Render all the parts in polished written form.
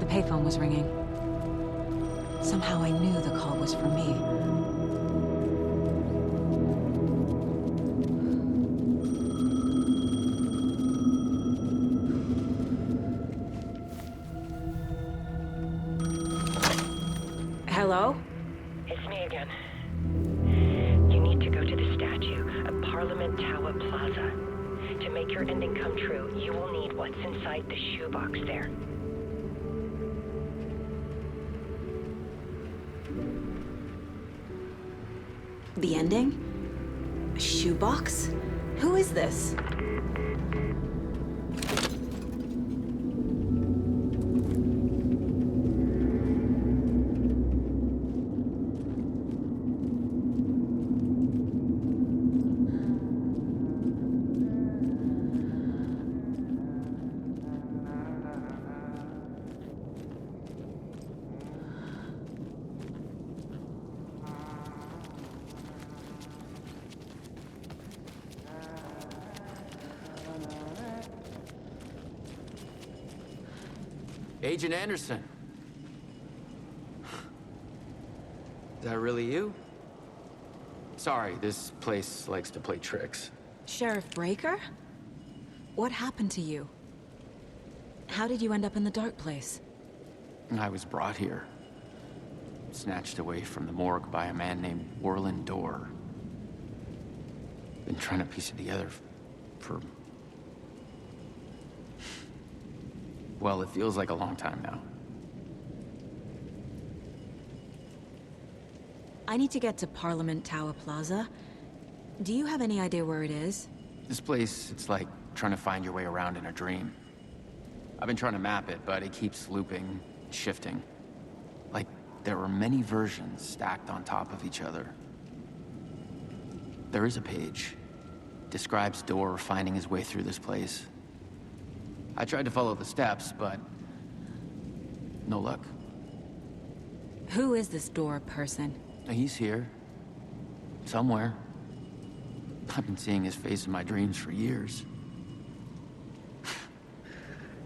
The payphone was ringing. Somehow I knew the call was for me. Hello? It's me again. You need to go to the statue at Parliament Tower Plaza. To make your ending come true, you will need what's inside the shoebox there. The ending? A shoebox? Who is this? Agent Anderson. Is that really you? Sorry, this place likes to play tricks. Sheriff Breaker? What happened to you? How did you end up in the dark place? I was brought here. Snatched away from the morgue by a man named Warland Dorr. Been trying to piece it together for... Well, it feels like a long time now. I need to get to Parliament Tower Plaza. Do you have any idea where it is? This place, it's like trying to find your way around in a dream. I've been trying to map it, but it keeps looping, shifting. Like there are many versions stacked on top of each other. There is a page. Describes Dorr finding his way through this place. I tried to follow the steps, but no luck. Who is this Dorr person? He's here. Somewhere. I've been seeing his face in my dreams for years.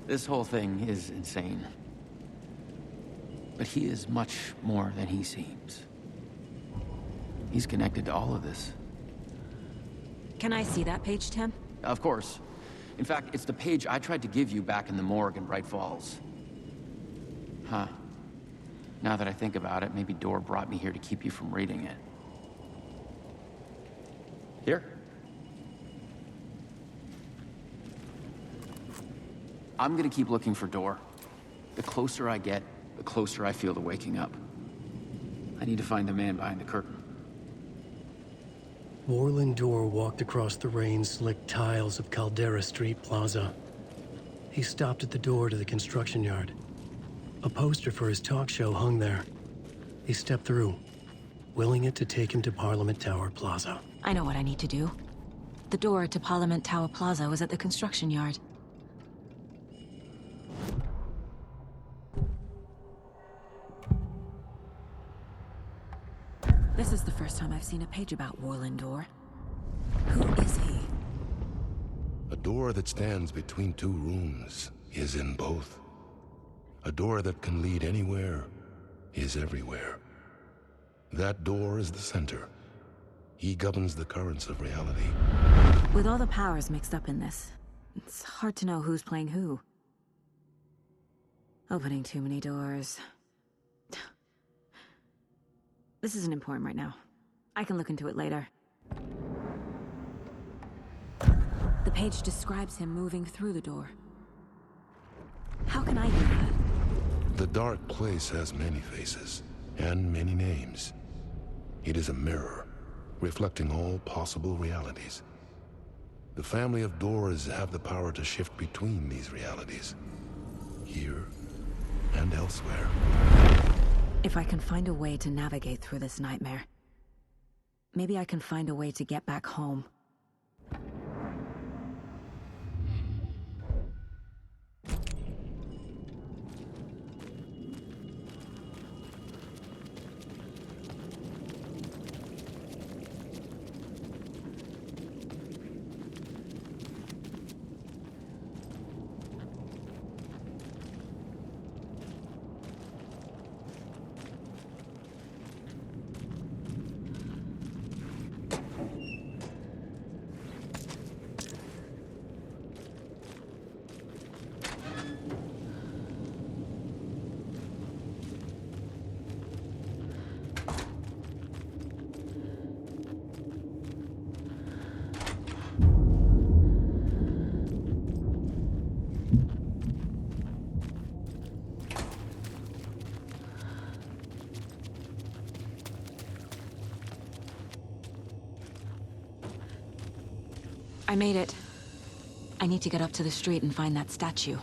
This whole thing is insane. But he is much more than he seems. He's connected to all of this. Can I see that page, Tim? Of course. In fact, it's the page I tried to give you back in the morgue in Bright Falls. Huh. Now that I think about it, maybe Dorr brought me here to keep you from reading it. Here. I'm gonna keep looking for Dorr. The closer I get, the closer I feel to waking up. I need to find the man behind the curtain. Warland Dorr walked across the rain-slicked tiles of Caldera Street Plaza. He stopped at the door to the construction yard. A poster for his talk show hung there. He stepped through, willing it to take him to Parliament Tower Plaza. I know what I need to do. The door to Parliament Tower Plaza was at the construction yard. This is the first time I've seen a page about Warland Dorr. Who is he? A door that stands between two rooms is in both. A door that can lead anywhere is everywhere. That door is the center. He governs the currents of reality. With all the powers mixed up in this, it's hard to know who's playing who. Opening too many doors. This isn't important right now. I can look into it later. The page describes him moving through the door. How can I do that? The dark place has many faces and many names. It is a mirror, reflecting all possible realities. The family of Dorrs have the power to shift between these realities, here and elsewhere. If I can find a way to navigate through this nightmare, maybe I can find a way to get back home. I made it. I need to get up to the street and find that statue.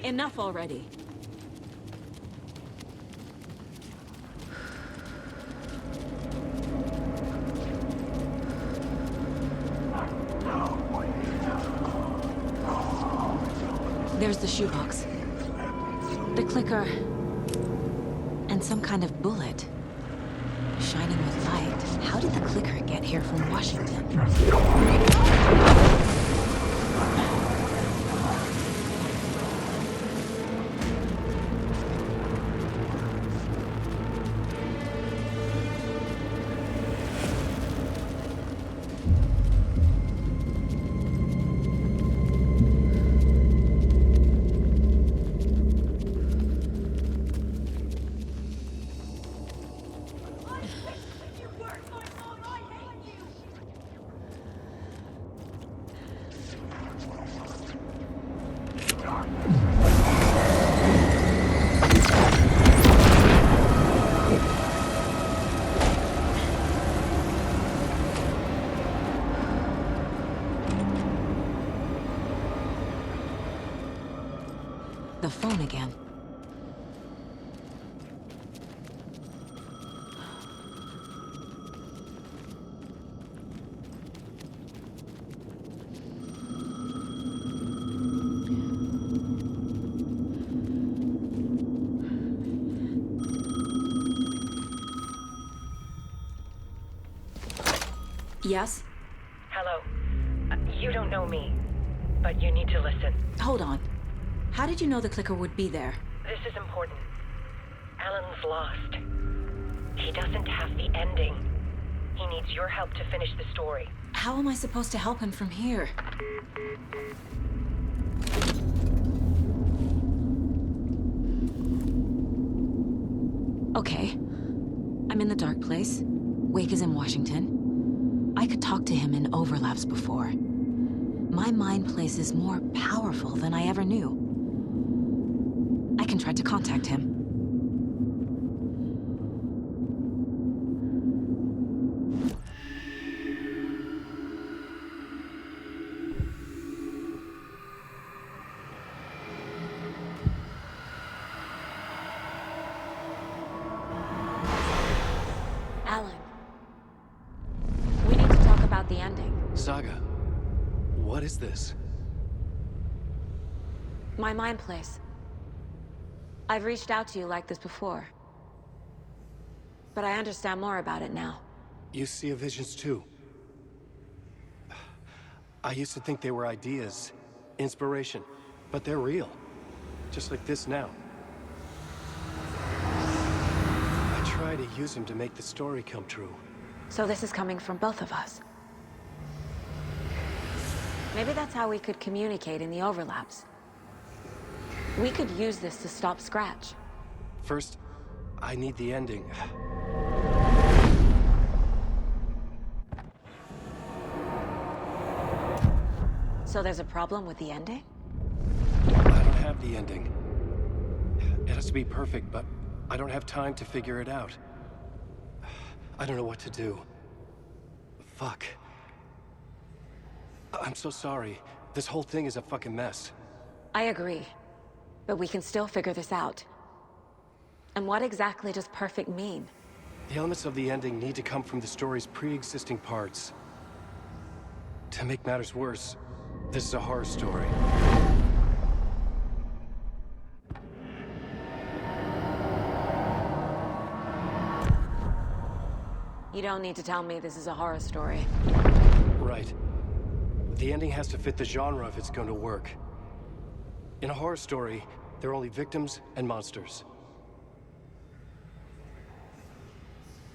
Enough already. There's the shoebox. The clicker. And some kind of bullet. Shining with light. How did the clicker get here from Washington? The phone again. Yes? Hello. You don't know me, but you need to listen. Hold on. How did you know the clicker would be there? This is important. Alan's lost. He doesn't have the ending. He needs your help to finish the story. How am I supposed to help him from here? Okay. I'm in the dark place. Wake is in Washington. I could talk to him in overlaps before. My mind place is more powerful than I ever knew. I can try to contact him. Alan. We need to talk about the ending. Saga, what is this? My mind place. I've reached out to you like this before. But I understand more about it now. You see visions too. I used to think they were ideas, inspiration, but they're real. Just like this now. I try to use them to make the story come true. So this is coming from both of us. Maybe that's how we could communicate in the overlaps. We could use this to stop Scratch. First, I need the ending. So there's a problem with the ending? I don't have the ending. It has to be perfect, but I don't have time to figure it out. I don't know what to do. Fuck. I'm so sorry. This whole thing is a fucking mess. I agree. But we can still figure this out. And what exactly does perfect mean? The elements of the ending need to come from the story's pre-existing parts. To make matters worse, this is a horror story. You don't need to tell me this is a horror story. Right. The ending has to fit the genre if it's going to work. In a horror story, there are only victims and monsters.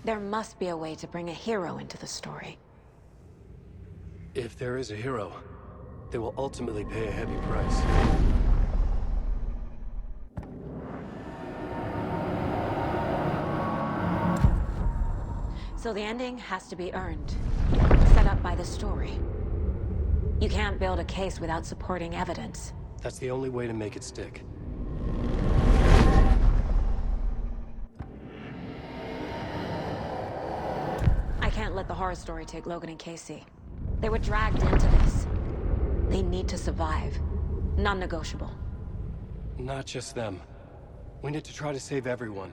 There must be a way to bring a hero into the story. If there is a hero, they will ultimately pay a heavy price. So the ending has to be earned, set up by the story. You can't build a case without supporting evidence. That's the only way to make it stick. I can't let the horror story take Logan and Casey. They were dragged into this. They need to survive. Non-negotiable. Not just them. We need to try to save everyone.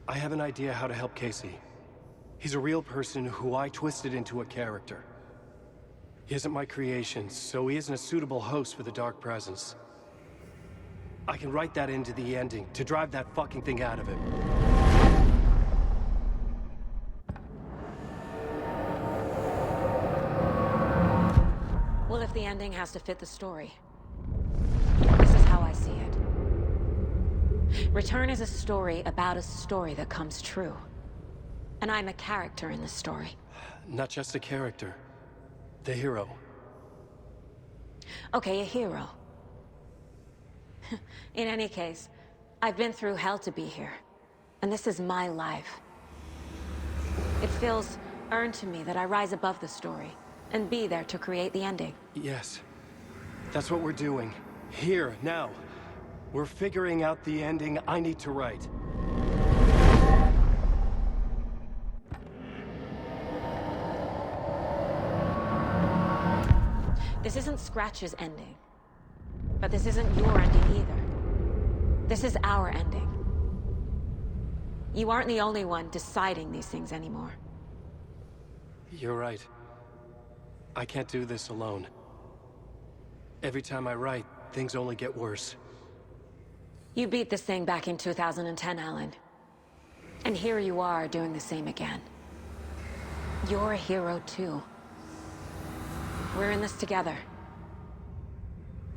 I have an idea how to help Casey. He's a real person who I twisted into a character. He isn't my creation, so he isn't a suitable host for the Dark Presence. I can write that into the ending to drive that fucking thing out of him. Well, if the ending has to fit the story, this is how I see it. Return is a story about a story that comes true. And I'm a character in this story. Not just a character. The hero. Okay, a hero. In any case, I've been through hell to be here. And this is my life. It feels earned to me that I rise above the story and be there to create the ending. Yes. That's what we're doing. Here, now. We're figuring out the ending I need to write. This isn't Scratch's ending. But this isn't your ending either. This is our ending. You aren't the only one deciding these things anymore. You're right. I can't do this alone. Every time I write, things only get worse. You beat this thing back in 2010, Alan. And here you are doing the same again. You're a hero too. We're in this together.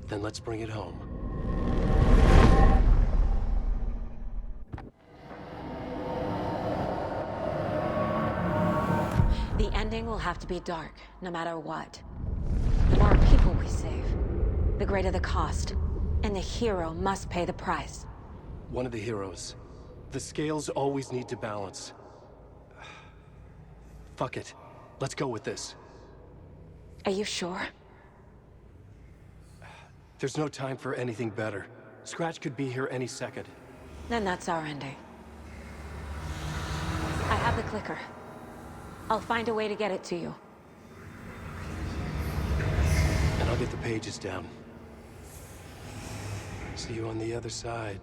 Then let's bring it home. The ending will have to be dark, no matter what. The more people we save, the greater the cost. And the hero must pay the price. One of the heroes. The scales always need to balance. Fuck it. Let's go with this. Are you sure? There's no time for anything better. Scratch could be here any second. Then that's our ending. I have the clicker. I'll find a way to get it to you. And I'll get the pages down. See you on the other side.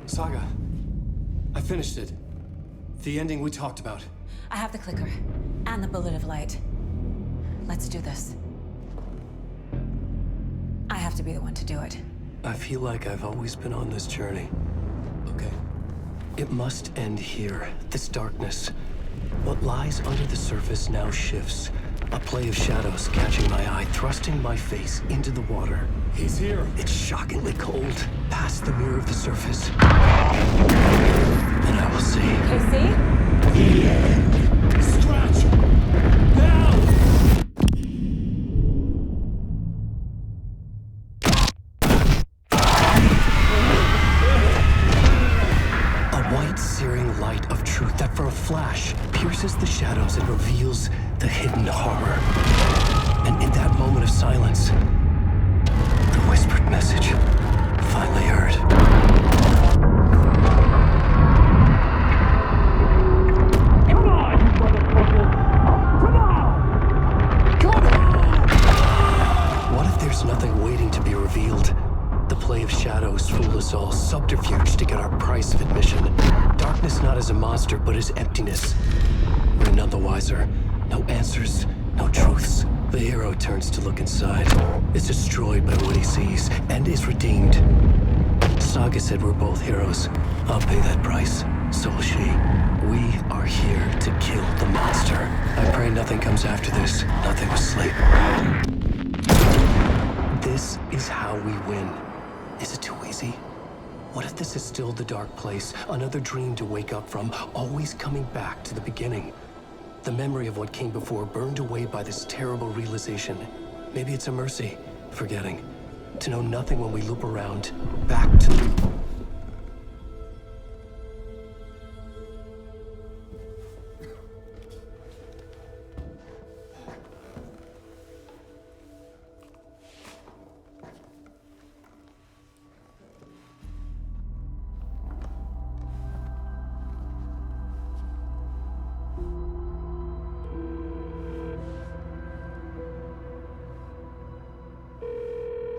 Saga, I finished it. The ending we talked about. I have the clicker and the bullet of light. Let's do this. I have to be the one to do it. I feel like I've always been on this journey. Okay. It must end here, this darkness. What lies under the surface now shifts. A play of shadows catching my eye, thrusting my face into the water. He's here. It's shockingly cold, past the mirror of the surface. And I will see. Casey? The end. Scratch! Now! A white, searing light of truth that for a flash pierces the shadows and reveals the hidden horror. And in that moment of silence, the whispered message finally heard. Come on, you motherfucker! Come on! Come on! What if there's nothing waiting to be revealed? The play of shadows fool us all, subterfuge to get our price of admission. Darkness not as a monster, but as emptiness. We're none the wiser. No answers, no truths. The hero turns to look inside, is destroyed by what he sees, and is redeemed. Saga said we're both heroes. I'll pay that price. So will she. We are here to kill the monster. I pray nothing comes after this. Nothing will sleep. This is how we win. Is it too easy? What if this is still the dark place? Another dream to wake up from, always coming back to the beginning. The memory of what came before burned away by this terrible realization. Maybe it's a mercy, forgetting. To know nothing when we loop around, back to...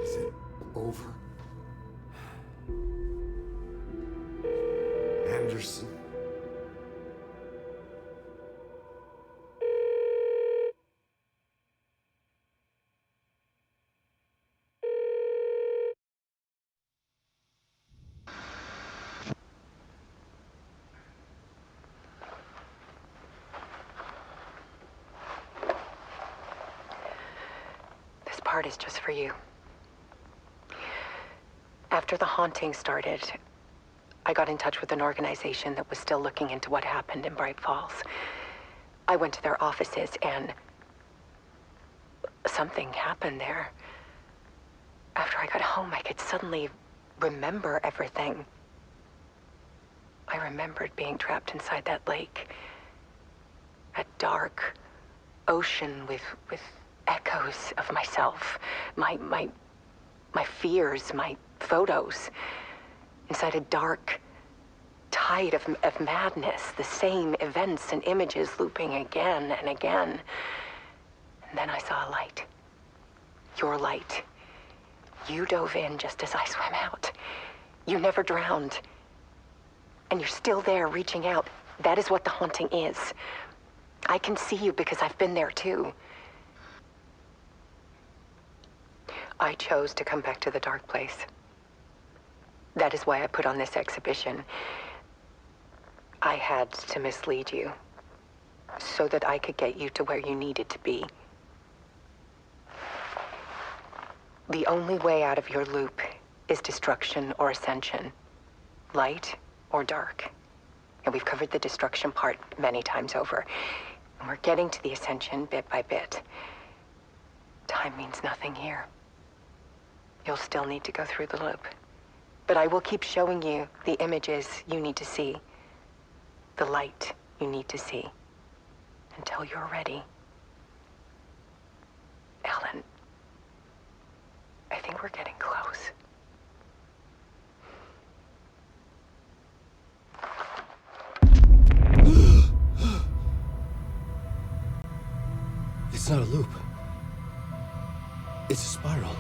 Is it over? Anderson? This part is just for you. After the haunting started, I got in touch with an organization that was still looking into what happened in Bright Falls. I went to their offices and something happened there. After I got home, I could suddenly remember everything. I remembered being trapped inside that lake. A dark ocean with echoes of myself. My fears, my photos. Inside a dark tide of madness. The same events and images looping again and again. And then I saw a light. Your light. You dove in just as I swam out. You never drowned. And you're still there reaching out. That is what the haunting is. I can see you because I've been there too. I chose to come back to the dark place. That is why I put on this exhibition. I had to mislead you so that I could get you to where you needed to be. The only way out of your loop is destruction or ascension, light or dark. And we've covered the destruction part many times over. And we're getting to the ascension bit by bit. Time means nothing here. You'll still need to go through the loop. But I will keep showing you the images you need to see, the light you need to see, until you're ready. Ellen, I think we're getting close. It's not a loop. It's a spiral.